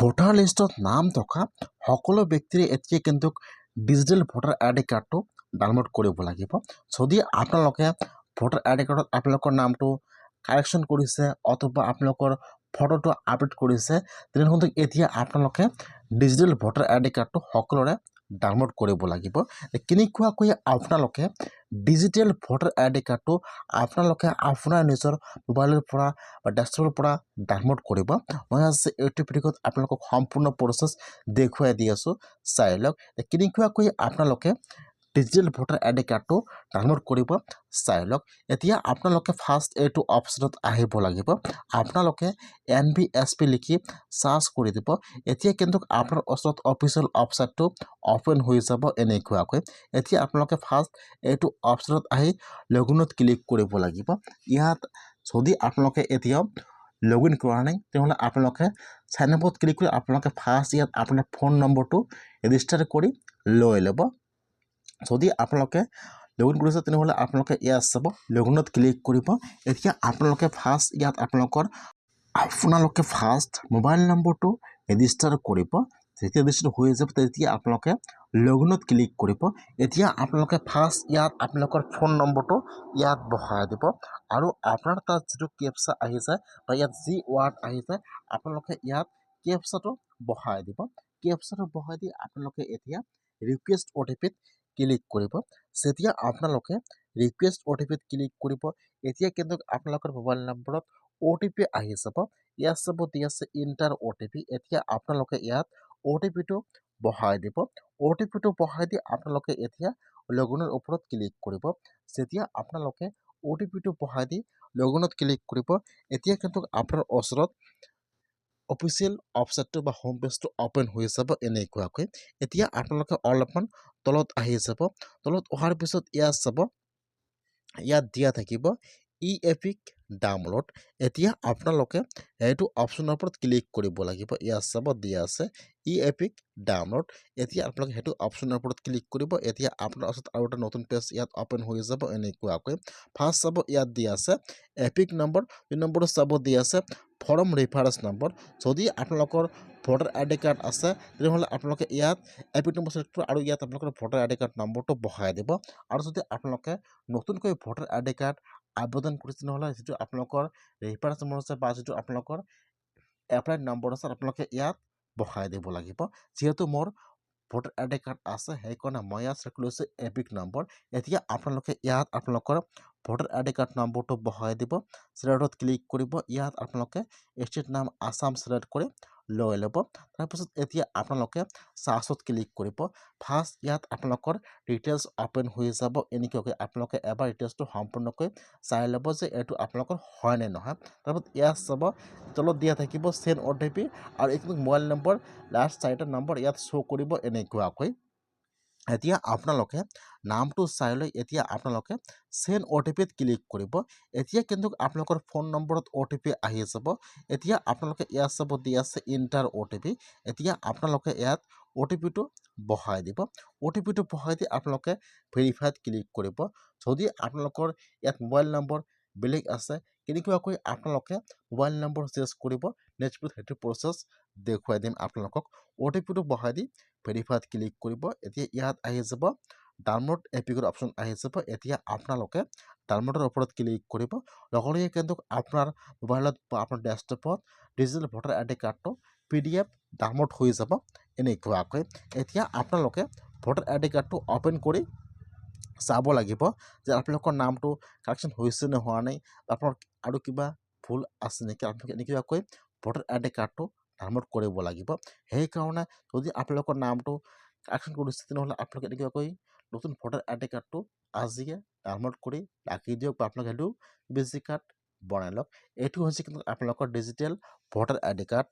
Voter লিষ্টত নাম থকা সকলো ব্যক্তিৰে এতিয়া কিন্তু ডিজিটেল ভোটাৰ আইডি কাৰ্ডটো ডাউনলোড কৰিব লাগিব। যদি আপোনালোকে ভোটাৰ আইডি কাৰ্ডত আপোনালোকৰ নামটো কাৰেকশ্যন কৰিছে অথবা আপোনালোকৰ ফটোটো আপডেট কৰিছে তেনেহ'লে এতিয়া আপোনালোকে ডিজিটেল ভোটাৰ আইডি কাৰ্ডটো সকলোৰে ডাউনলোড কৰিব লাগিব। কেনেকুৱাকৈ আপোনালোকে ডিজিটেল ভোটাৰ আইডি কাৰ্ডটো আপোনালোকে আপোনাৰ নিজৰ মোবাইলৰ পৰা বা ডেস্কটপৰ পৰা ডাউনলোড কৰিব। মই আজি এইটো ভিডিঅ'ত আপোনালোকক সম্পূৰ্ণ প্ৰচেছ দেখুৱাই দি আছোঁ, চাই লওক কেনেকুৱাকৈ আপোনালোকে ডিজিটেল ভোটাৰ আইডি কাৰ্ডটো ডাউনলোড কৰিব চাই লওক। এতিয়া আপোনালোকে ফাৰ্ষ্ট এইটো অপশ্যনত আহিব লাগিব। আপোনালোকে NVSP লিখি চাৰ্চ কৰি দিব। এতিয়া কিন্তু আপোনাৰ ওচৰত অফিচিয়েল ৱেবছাইটটো অ'পেন হৈ যাব এনেকুৱাকৈ। এতিয়া আপোনালোকে ফাৰ্ষ্ট এইটো অপশ্যনত আহি লগইনত ক্লিক কৰিব লাগিব। ইয়াত যদি আপোনালোকে এতিয়াও লগইন কৰা নাই তেনেহ'লে আপোনালোকে চাইন আপত ক্লিক কৰি আপোনালোকে ফাৰ্ষ্ট ইয়াত আপোনাৰ ফোন নম্বৰটো ৰেজিষ্টাৰ কৰি লৈ ল'ব। যদি আপোনালোকে লগইন কৰিছে তেনেহ'লে আপোনালোকে ইয়াত চাব লগইনত ক্লিক কৰিব। এতিয়া আপোনালোকে ফাৰ্ষ্ট ইয়াত আপোনালোকে ফাৰ্ষ্ট মোবাইল নম্বৰটো ৰেজিষ্টাৰ কৰিব। যেতিয়া ৰেজিষ্টাৰ হৈ যাব তেতিয়া আপোনালোকে লগইনত ক্লিক কৰিব। এতিয়া আপোনালোকে ফাৰ্ষ্ট ইয়াত আপোনালোকৰ ফোন নম্বৰটো ইয়াত বহাই দিব আৰু আপোনাৰ তাত যিটো কেপচা আহি যায় বা ইয়াত যি ৱাৰ্ড আহি যায় আপোনালোকে ইয়াত কেপচাটো বহাই দিব। কেপচাটো বহাই দি আপোনালোকে এতিয়া ৰিকুৱেষ্ট OTPত ক্লিক কৰিব। যেতিয়া আপোনালোকে ৰিকুৱেষ্ট OTPত ক্লিক কৰিব এতিয়া কিন্তু আপোনালোকৰ মোবাইল নম্বৰত OTP আহি যাব। ইয়াত চাব দি আছে ইণ্টাৰ OTP। এতিয়া আপোনালোকে ইয়াত OTPটো বহাই দিব। OTPটো বহাই দি আপোনালোকে এতিয়া লগইনৰ ওপৰত ক্লিক কৰিব। যেতিয়া আপোনালোকে OTPটো বহাই দি লগইনত ক্লিক কৰিব এতিয়া কিন্তু আপোনাৰ ওচৰত অফিচিয়েল ৱেবছাইটটো বা হোম পেজটো অ'পেন হৈ যাব এনেকুৱাকৈ। এতিয়া আপোনালোকে অলপমান তলত আহি যাব। তলত অহাৰ পিছত ইয়াত চাব ইয়াত দিয়া থাকিব ePIC ডাউনলোড। এতিয়া আপোনালোকে এইটো অপশ্যনৰ ওপৰত ক্লিক কৰিব লাগিব। ইয়াত চাব দিয়া আছে ePIC ডাউনলোড। এতিয়া আপোনালোকে সেইটো অপশ্যনৰ ওপৰত ক্লিক কৰিব। এতিয়া আপোনাৰ ওচৰত আৰু এটা নতুন পেজ ইয়াত অ'পেন হৈ যাব এনেকুৱাকৈ। ফাৰ্ষ্ট চাব ইয়াত দিয়া আছে এপিক নম্বৰ, দুই নম্বৰটো চাব দিয়া আছে ফৰ্ম ৰেফাৰেঞ্চ নম্বৰ। যদি আপোনালোকৰ ভোটাৰ আইডি কাৰ্ড আছে তেনেহ'লে আপোনালোকে ইয়াত এপিক নম্বৰ চিলেক্ট কৰিব আৰু ইয়াত আপোনালোকৰ ভোটাৰ আইডি কাৰ্ড নম্বৰটো বহাই দিব। আৰু যদি আপোনালোকে নতুনকৈ ভোটাৰ আইডি কাৰ্ড আবেদন কৰিছে তেনেহ'লে যিটো আপোনালোকৰ ৰেফাৰেঞ্চ নম্বৰ আছে বা যিটো আপোনালোকৰ এপ্লাইড নম্বৰ আছে আপোনালোকে ইয়াত বহাই দিব লাগিব। যিহেতু মোৰ ভোটাৰ আইডি কাৰ্ড আছে সেইকাৰণে মই ইয়াত চিলেক্ট কৰিছোঁ এপিক নম্বৰ। এতিয়া আপোনালোকে ইয়াত আপোনালোকৰ ভোটাৰ আইডি কাৰ্ড নম্বৰটো বহাই দিব। চিলেক্টত ক্লিক কৰিব। ইয়াত আপোনালোকে ষ্টেট নাম আছাম চিলেক্ট কৰি লৈ ল'ব। তাৰপিছত এতিয়া আপোনালোকে চাৰ্চত ক্লিক কৰিব। ফাৰ্ষ্ট ইয়াত আপোনালোকৰ ডিটেইলছ অ'পেন হৈ যাব এনেকুৱাকৈ। আপোনালোকে এবাৰ ডিটেইলছটো সম্পূৰ্ণকৈ চাই ল'ব যে এইটো আপোনালোকৰ হয় নে নহয়। তাৰপিছত ইয়াত চাব তলত দিয়া থাকিব চেণ্ড OTP আৰু এইটো মোবাইল নম্বৰ লাষ্ট 4টা নম্বৰ ইয়াত শ্ব' কৰিব এনেকুৱাকৈ। এতিয়া আপোনালোকে নামটো চাই লৈ এতিয়া আপোনালোকে চেণ্ড OTPত ক্লিক কৰিব। এতিয়া কিন্তু আপোনালোকৰ ফোন নম্বৰত OTP আহি যাব। এতিয়া আপোনালোকে ইয়াত চাব দি আছে ইণ্টাৰ OTP। এতিয়া আপোনালোকে ইয়াত OTPটো বহাই দিব। OTPটো বহাই দি আপোনালোকে ভেৰিফাইত ক্লিক কৰিব। যদি আপোনালোকৰ ইয়াত মোবাইল নম্বৰ বেলেগ আছে কেনেকুৱাকৈ আপোনালোকে মোবাইল নম্বৰ চেঞ্জ কৰিব নেক্সট ভিডিঅ'ত সেইটো প্ৰচেছ দেখুৱাই দিম আপোনালোকক। OTPটো বহাই দি ভেৰিফাইত ক্লিক কৰিব। এতিয়া ইয়াত আহি যাব ডাউনলোড এপিকৰ অপশ্যন আহি যাব। এতিয়া আপোনালোকে ডাউনলোডৰ ওপৰত ক্লিক কৰিব। লগে লগে কিন্তু আপোনাৰ মোবাইলত বা আপোনাৰ ডেস্কটপত ডিজিটেল ভোটাৰ আইডি কাৰ্ডটো PDF ডাউনলোড হৈ যাব এনেকুৱাকৈ। এতিয়া আপোনালোকে ভোটাৰ আইডি কাৰ্ডটো অ'পেন কৰি চাব লাগিব যে আপোনালোকৰ নামটো কাৰেকশ্যন হৈছে নে হোৱা নাই, আপোনাৰ আৰু কিবা ভুল আছে নেকি। আপোনালোকে এনেকুৱাকৈ ভোটাৰ আইডি কাৰ্ডটো ডাউনলোড কৰিব লাগিব। সেইকাৰণে যদি আপোনালোকৰ নামটো কাৰেকশ্যন কৰিছে তেনেহ'লে আপোনালোকে এনেকুৱাকৈ নতুন ভোটাৰ আইডি কাৰ্ডটো আজিয়ে ডাউনলোড কৰি ৰাখি দিয়ক বা আপোনালোকে সেইটো PVC কাৰ্ড বনাই লওক। এইটো হৈছে কিন্তু আপোনালোকৰ ডিজিটেল ভোটাৰ আইডি কাৰ্ড।